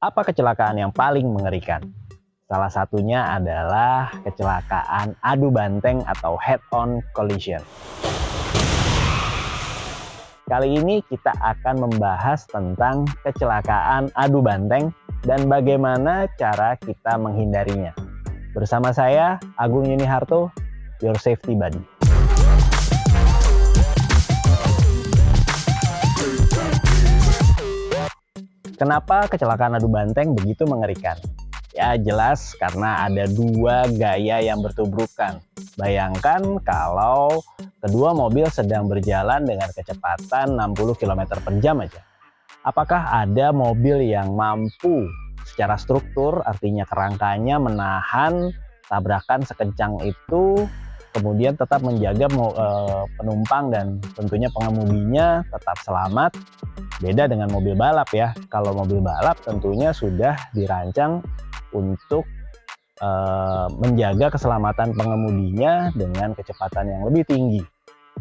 Apa kecelakaan yang paling mengerikan? Salah satunya adalah kecelakaan adu banteng atau head-on collision. Kali ini kita akan membahas tentang kecelakaan adu banteng dan bagaimana cara kita menghindarinya. Bersama saya, Agung Yuniharto, Your Safety Buddy. Kenapa kecelakaan adu banteng begitu mengerikan? Ya jelas karena ada dua gaya yang bertubrukan. Bayangkan kalau kedua mobil sedang berjalan dengan kecepatan 60 km per jam aja. Apakah ada mobil yang mampu secara struktur, artinya kerangkanya menahan tabrakan sekencang itu, kemudian tetap menjaga penumpang dan tentunya pengemudinya tetap selamat? Beda dengan mobil balap ya. Kalau mobil balap tentunya sudah dirancang untuk menjaga keselamatan pengemudinya dengan kecepatan yang lebih tinggi.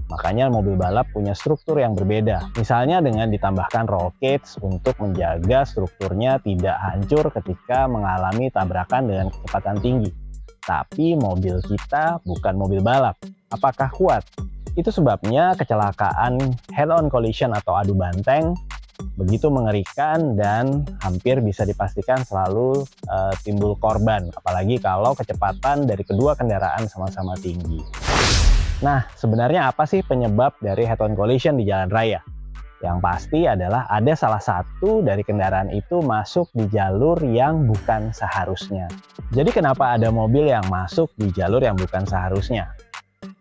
Makanya mobil balap punya struktur yang berbeda. Misalnya dengan ditambahkan roll cage untuk menjaga strukturnya tidak hancur ketika mengalami tabrakan dengan kecepatan tinggi. Tapi mobil kita bukan mobil balap. Apakah kuat? Itu sebabnya kecelakaan head-on collision atau adu banteng begitu mengerikan dan hampir bisa dipastikan selalu timbul korban, apalagi kalau kecepatan dari kedua kendaraan sama-sama tinggi. Nah, sebenarnya apa sih penyebab dari head-on collision di jalan raya? Yang pasti adalah ada salah satu dari kendaraan itu masuk di jalur yang bukan seharusnya. Jadi kenapa ada mobil yang masuk di jalur yang bukan seharusnya?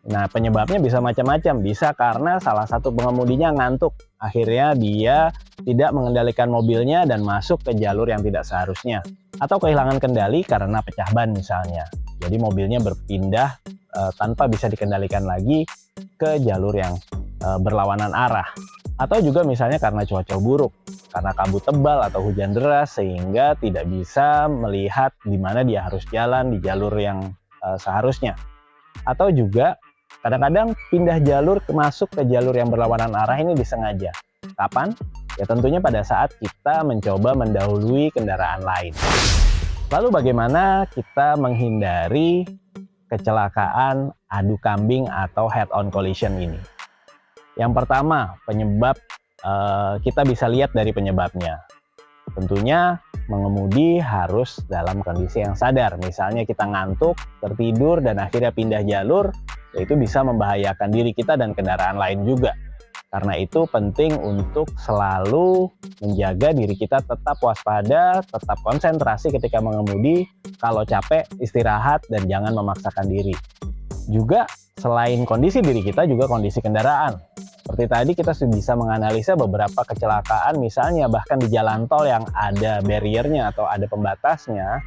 Nah, penyebabnya bisa macam-macam. Bisa karena salah satu pengemudinya ngantuk. Akhirnya dia tidak mengendalikan mobilnya dan masuk ke jalur yang tidak seharusnya. Atau kehilangan kendali karena pecah ban misalnya. Jadi mobilnya berpindah tanpa bisa dikendalikan lagi ke jalur yang berlawanan arah. Atau juga misalnya karena cuaca buruk. Karena kabut tebal atau hujan deras sehingga tidak bisa melihat di mana dia harus jalan di jalur yang seharusnya. Atau juga kadang-kadang pindah jalur masuk ke jalur yang berlawanan arah ini disengaja. Kapan? Ya tentunya pada saat kita mencoba mendahului kendaraan lain. Lalu bagaimana kita menghindari kecelakaan adu kambing atau head-on collision ini? Yang pertama, penyebab kita bisa lihat dari penyebabnya. Tentunya mengemudi harus dalam kondisi yang sadar. Misalnya kita ngantuk, tertidur, dan akhirnya pindah jalur, itu bisa membahayakan diri kita dan kendaraan lain juga. Karena itu penting untuk selalu menjaga diri kita tetap waspada, tetap konsentrasi ketika mengemudi. Kalau capek, istirahat, dan jangan memaksakan diri. Juga selain kondisi diri kita, juga kondisi kendaraan. Seperti tadi kita bisa menganalisa beberapa kecelakaan, misalnya bahkan di jalan tol yang ada barriernya atau ada pembatasnya,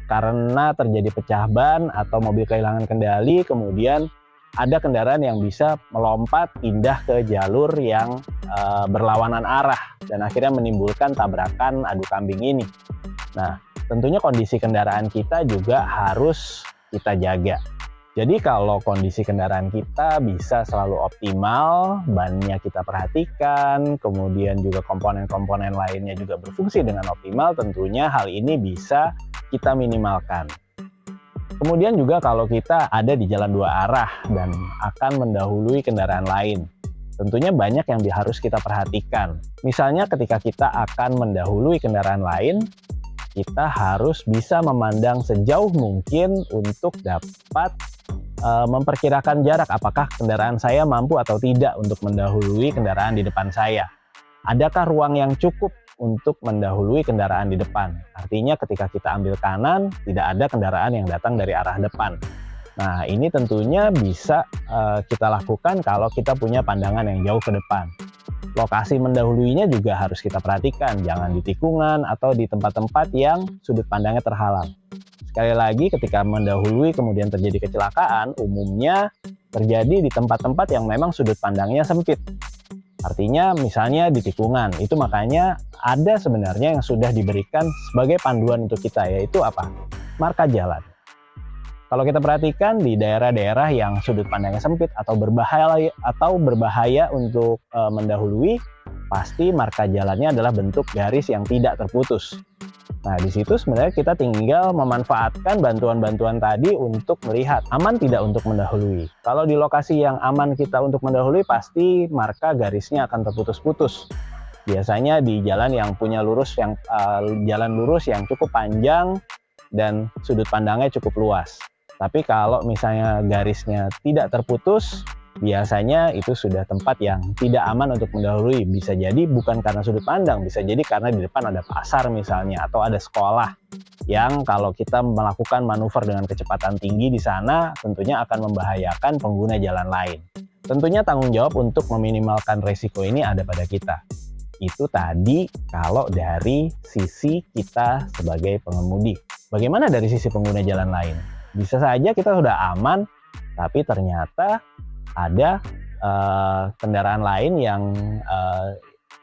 karena terjadi pecah ban atau mobil kehilangan kendali, kemudian ada kendaraan yang bisa melompat pindah ke jalur yang berlawanan arah dan akhirnya menimbulkan tabrakan adu kambing ini. Nah, tentunya kondisi kendaraan kita juga harus kita jaga. Jadi kalau kondisi kendaraan kita bisa selalu optimal, bannya kita perhatikan, kemudian juga komponen-komponen lainnya juga berfungsi dengan optimal, tentunya hal ini bisa kita minimalkan. Kemudian juga kalau kita ada di jalan dua arah dan akan mendahului kendaraan lain, tentunya banyak yang harus kita perhatikan. Misalnya ketika kita akan mendahului kendaraan lain, kita harus bisa memandang sejauh mungkin untuk dapat memperkirakan jarak apakah kendaraan saya mampu atau tidak untuk mendahului kendaraan di depan saya. Adakah ruang yang cukup untuk mendahului kendaraan di depan? Artinya ketika kita ambil kanan, tidak ada kendaraan yang datang dari arah depan. Nah, ini tentunya bisa kita lakukan kalau kita punya pandangan yang jauh ke depan. Lokasi mendahuluinya juga harus kita perhatikan, jangan di tikungan atau di tempat-tempat yang sudut pandangnya terhalang. Sekali lagi, ketika mendahului kemudian terjadi kecelakaan, umumnya terjadi di tempat-tempat yang memang sudut pandangnya sempit. Artinya misalnya di tikungan, itu makanya ada sebenarnya yang sudah diberikan sebagai panduan untuk kita, yaitu apa? Marka jalan. Kalau kita perhatikan di daerah-daerah yang sudut pandangnya sempit atau berbahaya untuk mendahului, pasti marka jalannya adalah bentuk garis yang tidak terputus. Nah, di situ sebenarnya kita tinggal memanfaatkan bantuan-bantuan tadi untuk melihat aman tidak untuk mendahului. Kalau di lokasi yang aman kita untuk mendahului, pasti marka garisnya akan terputus-putus. Biasanya di jalan yang punya jalan lurus yang cukup panjang dan sudut pandangnya cukup luas. Tapi kalau misalnya garisnya tidak terputus, biasanya itu sudah tempat yang tidak aman untuk mendahului. Bisa jadi bukan karena sudut pandang, bisa jadi karena di depan ada pasar misalnya, atau ada sekolah yang kalau kita melakukan manuver dengan kecepatan tinggi di sana, tentunya akan membahayakan pengguna jalan lain. Tentunya tanggung jawab untuk meminimalkan resiko ini ada pada kita. Itu tadi kalau dari sisi kita sebagai pengemudi. Bagaimana dari sisi pengguna jalan lain? Bisa saja kita sudah aman, tapi ternyata ada kendaraan lain yang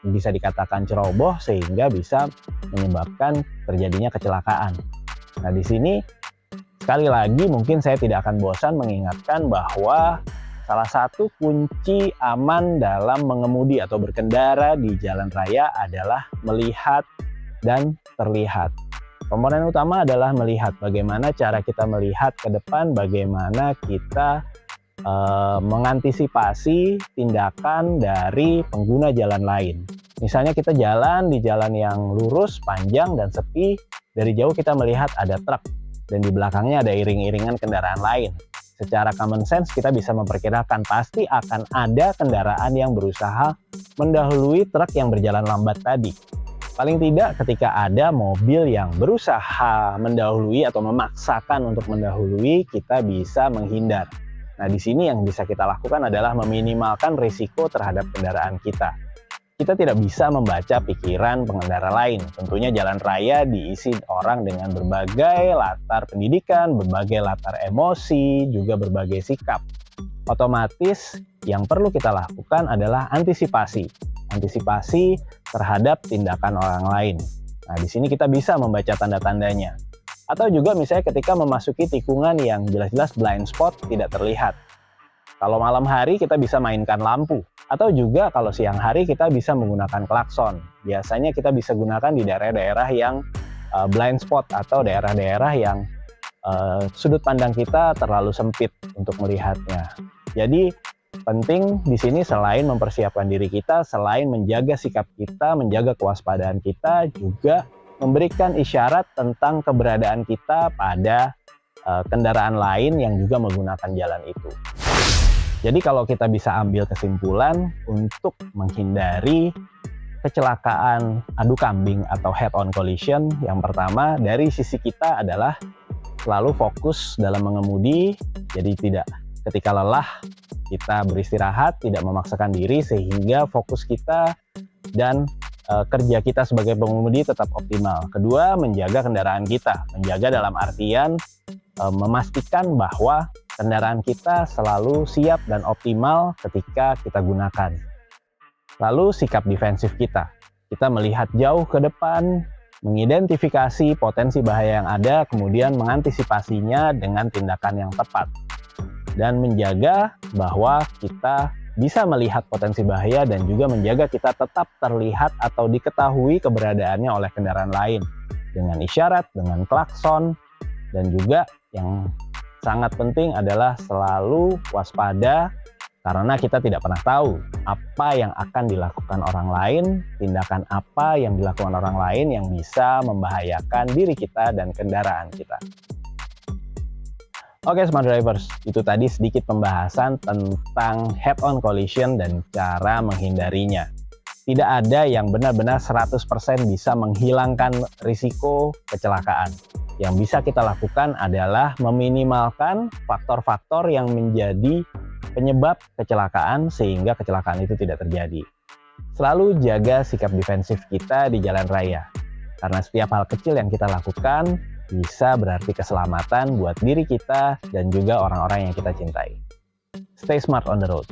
bisa dikatakan ceroboh sehingga bisa menyebabkan terjadinya kecelakaan. Nah, di sini sekali lagi mungkin saya tidak akan bosan mengingatkan bahwa salah satu kunci aman dalam mengemudi atau berkendara di jalan raya adalah melihat dan terlihat. Komponen utama adalah melihat, bagaimana cara kita melihat ke depan, bagaimana kita mengantisipasi tindakan dari pengguna jalan lain. Misalnya kita jalan di jalan yang lurus, panjang, dan sepi, dari jauh kita melihat ada truk, dan di belakangnya ada iring-iringan kendaraan lain. Secara common sense kita bisa memperkirakan pasti akan ada kendaraan yang berusaha mendahului truk yang berjalan lambat tadi. Paling tidak ketika ada mobil yang berusaha mendahului atau memaksakan untuk mendahului, kita bisa menghindar. Nah, di sini yang bisa kita lakukan adalah meminimalkan risiko terhadap kendaraan kita. Kita tidak bisa membaca pikiran pengendara lain. Tentunya jalan raya diisi orang dengan berbagai latar pendidikan, berbagai latar emosi, juga berbagai sikap. Otomatis yang perlu kita lakukan adalah antisipasi terhadap tindakan orang lain. Nah, di sini kita bisa membaca tanda-tandanya. Atau juga misalnya ketika memasuki tikungan yang jelas-jelas blind spot tidak terlihat. Kalau malam hari kita bisa mainkan lampu. Atau juga kalau siang hari kita bisa menggunakan klakson. Biasanya kita bisa gunakan di daerah-daerah yang blind spot atau daerah-daerah yang sudut pandang kita terlalu sempit untuk melihatnya. Jadi penting di sini selain mempersiapkan diri kita, selain menjaga sikap kita, menjaga kewaspadaan kita, juga memberikan isyarat tentang keberadaan kita pada kendaraan lain yang juga menggunakan jalan itu. Jadi kalau kita bisa ambil kesimpulan untuk menghindari kecelakaan adu kambing atau head-on collision, yang pertama dari sisi kita adalah selalu fokus dalam mengemudi, jadi tidak ketika lelah kita beristirahat, tidak memaksakan diri sehingga fokus kita dan kerja kita sebagai pengemudi tetap optimal. Kedua, menjaga kendaraan kita. Menjaga dalam artian memastikan bahwa kendaraan kita selalu siap dan optimal ketika kita gunakan. Lalu sikap defensif kita. Kita melihat jauh ke depan, mengidentifikasi potensi bahaya yang ada, kemudian mengantisipasinya dengan tindakan yang tepat. Dan menjaga bahwa kita bisa melihat potensi bahaya dan juga menjaga kita tetap terlihat atau diketahui keberadaannya oleh kendaraan lain dengan isyarat, dengan klakson, dan juga yang sangat penting adalah selalu waspada karena kita tidak pernah tahu apa yang akan dilakukan orang lain, tindakan apa yang dilakukan orang lain yang bisa membahayakan diri kita dan kendaraan kita. Oke Smart Drivers, itu tadi sedikit pembahasan tentang head-on collision dan cara menghindarinya. Tidak ada yang benar-benar 100% bisa menghilangkan risiko kecelakaan. Yang bisa kita lakukan adalah meminimalkan faktor-faktor yang menjadi penyebab kecelakaan sehingga kecelakaan itu tidak terjadi. Selalu jaga sikap defensif kita di jalan raya. Karena setiap hal kecil yang kita lakukan bisa berarti keselamatan buat diri kita dan juga orang-orang yang kita cintai. Stay smart on the road.